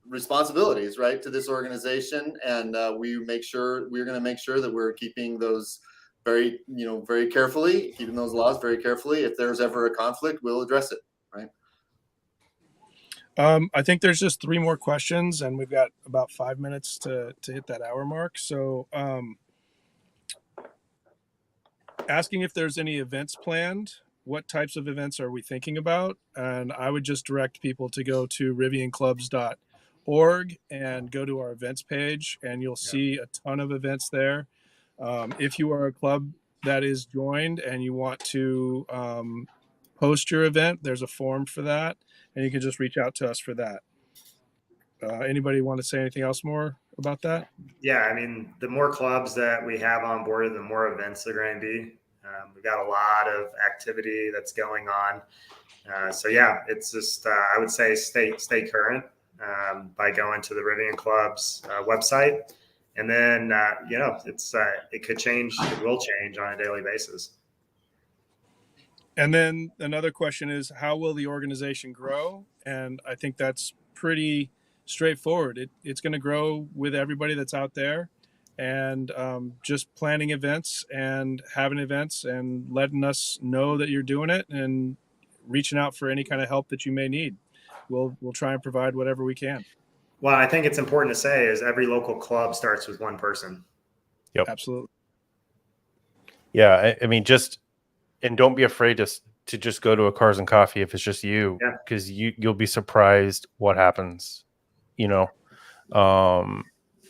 responsibilities, right, to this organization, and we're going to make sure that we're keeping those very carefully, keeping those laws very carefully. If there's ever a conflict, we'll address it, right? I think there's just 3 more questions, and we've got about 5 minutes to hit that hour mark. So asking if there's any events planned, what types of events are we thinking about? And I would just direct people to go to rivianclubs.org and go to our events page, and you'll see a ton of events there. If you are a club that is joined and you want to post your event, there's a form for that, and you can just reach out to us for that. Anybody want to say anything else more about that? Yeah, I mean, the more clubs that we have on board, the more events there are going to be. We've got a lot of activity that's going on. So yeah, it's just, I would say stay current by going to the Rivian Club's website. And then, you know, it could change, it will change on a daily basis. And then another question is, how will the organization grow? And I think that's pretty straightforward. It's going to grow with everybody that's out there, and just planning events and having events and letting us know that you're doing it and reaching out for any kind of help that you may need. We'll try and provide whatever we can. Well, I think it's important to say is every local club starts with one person. Yep. Absolutely. Yeah. I mean, and don't be afraid to just go to a Cars and Coffee if it's just you, because you'll be surprised what happens. You know,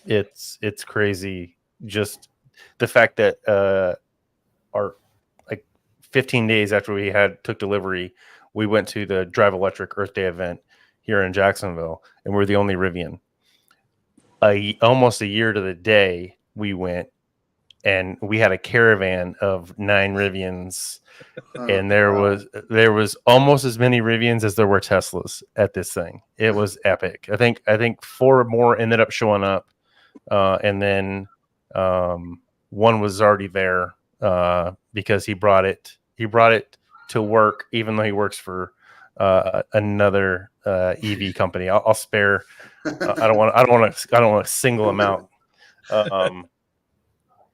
it's crazy. Just the fact that our 15 days after we took delivery, we went to the Drive Electric Earth Day event here in Jacksonville, and we're the only Rivian. Almost a year to the day we went, and we had a caravan of 9 Rivians, and there was almost as many Rivians as there were Teslas at this thing. It was epic. I think 4 more ended up showing up, and then one was already there because he brought it to work, even though he works for another EV company. I'll spare. I don't want to single them out.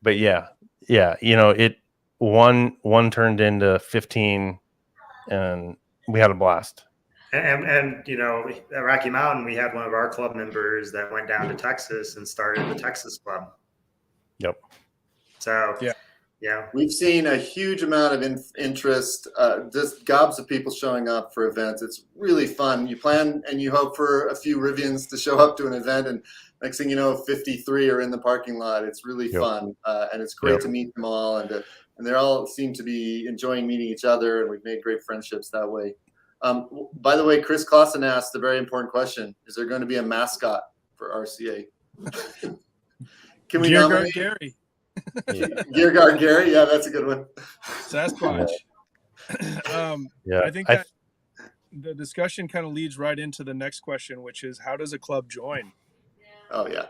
But yeah, it one turned into 15, and we had a blast. And at Rocky Mountain, we had one of our club members that went down to Texas and started the Texas Club. Yep. So yeah, we've seen a huge amount of interest, just gobs of people showing up for events. It's really fun. You plan and you hope for a few Rivians to show up to an event, and next thing you know, 53 are in the parking lot. It's really fun, and it's great to meet them all, and they all seem to be enjoying meeting each other, and we've made great friendships that way. By the way, Chris Clausen asked a very important question: is there going to be a mascot for RCA? Can we nominate Gary? Gear Guard Gary? Yeah, that's a good one. Sasquatch. I think that the discussion kind of leads right into the next question, which is, how does a club join? Oh yeah.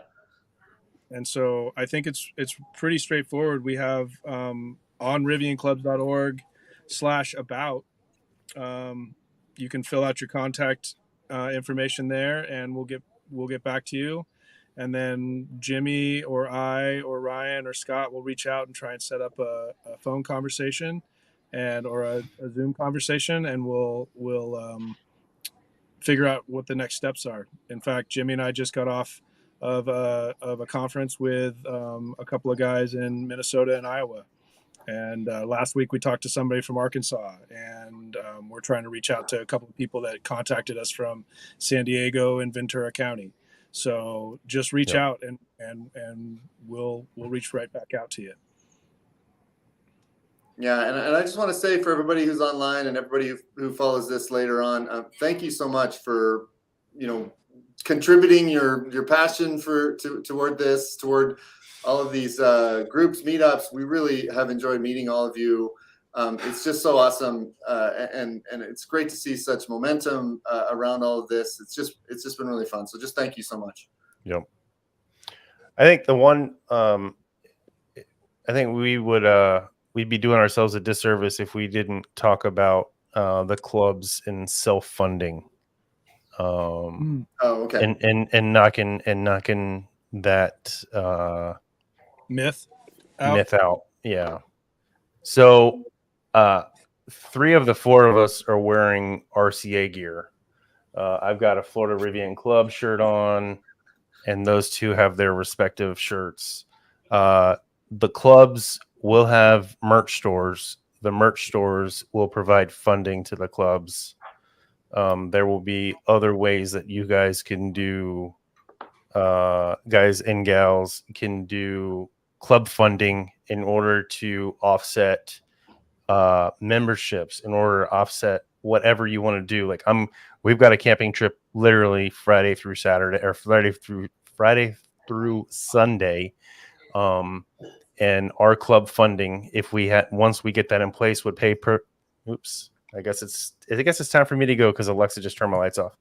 And so I think it's pretty straightforward. We have on rivianclubs.org/about. You can fill out your contact information there, and we'll get back to you. And then Jimmy or I or Ryan or Scott will reach out and try and set up a phone conversation or a Zoom conversation, and we'll figure out what the next steps are. In fact, Jimmy and I just got off of a conference with a couple of guys in Minnesota and Iowa. And last week we talked to somebody from Arkansas, and we're trying to reach out to a couple of people that contacted us from San Diego and Ventura County. So just reach out, and we'll reach right back out to you. Yeah, and I just want to say, for everybody who's online and everybody who follows this later on, thank you so much for contributing your passion toward all of these groups, meetups. We really have enjoyed meeting all of you. It's just so awesome, and it's great to see such momentum around all of this. It's just been really fun. So just thank you so much. Yep. I think the one, I think we'd be doing ourselves a disservice if we didn't talk about the clubs and self-funding. Oh, okay. And knocking that myth out. Yeah. So 3 of the 4 of us are wearing RCA gear. I've got a Florida Rivian Club shirt on, and those 2 have their respective shirts. The clubs will have merch stores. The merch stores will provide funding to the clubs. There will be other ways that you guys can do, guys and gals can do club funding in order to offset memberships, in order to offset whatever you want to do. Like we've got a camping trip literally Friday through Saturday, or Friday through Sunday. And our club funding, once we get that in place, would pay per. Oops. I guess it's time for me to go because Alexa just turned my lights off.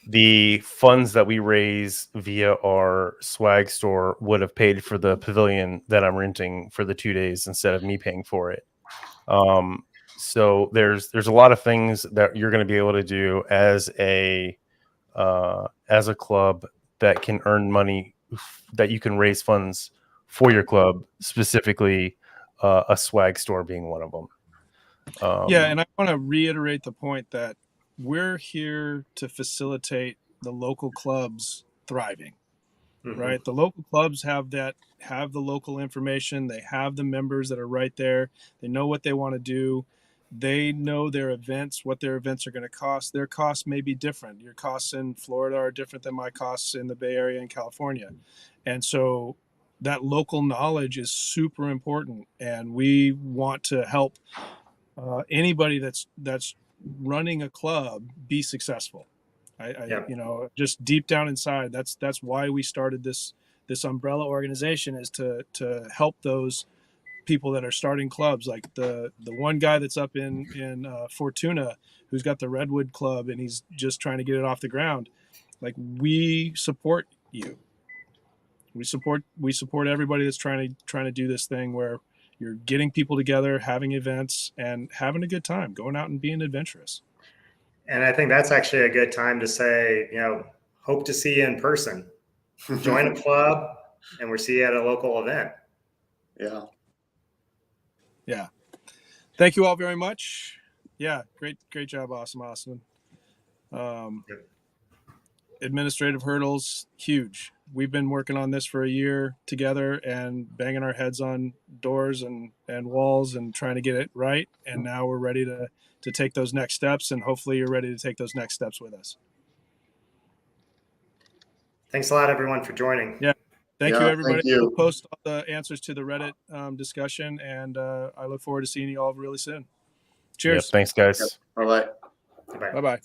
The funds that we raise via our swag store would have paid for the pavilion that I'm renting for the 2 days instead of me paying for it. So there's a lot of things that you're going to be able to do as a club that can earn money, that you can raise funds for your club, specifically a swag store being one of them. And I want to reiterate the point that we're here to facilitate the local clubs thriving. Mm-hmm. Right? The local clubs have the local information. They have the members that are right there. They know what they want to do. They know their events, what their events are going to cost. Their costs may be different. Your costs in Florida are different than my costs in the Bay Area and California. And so that local knowledge is super important. And we want to help anybody that's running a club be successful. Just deep down inside, that's why we started this umbrella organization, is to help those people that are starting clubs. Like the one guy that's up in Fortuna, who's got the Redwood Club, and he's just trying to get it off the ground. Like, we support you. We support everybody that's trying to do this thing where you're getting people together, having events, and having a good time, going out and being adventurous. And I think that's actually a good time to say, hope to see you in person. Join a club, and we'll see you at a local event. Yeah. Yeah. Thank you all very much. Yeah, great job, Austin. Yep. Administrative hurdles, huge. We've been working on this for a year together and banging our heads on doors and walls and trying to get it right. And now we're ready to take those next steps, and hopefully you're ready to take those next steps with us. Thanks a lot, everyone, for joining. Yeah. Thank you, everybody. Thank you. We'll post all the answers to the Reddit discussion, and I look forward to seeing you all really soon. Cheers. Yep, thanks, guys. Bye-bye. Bye. Bye-bye.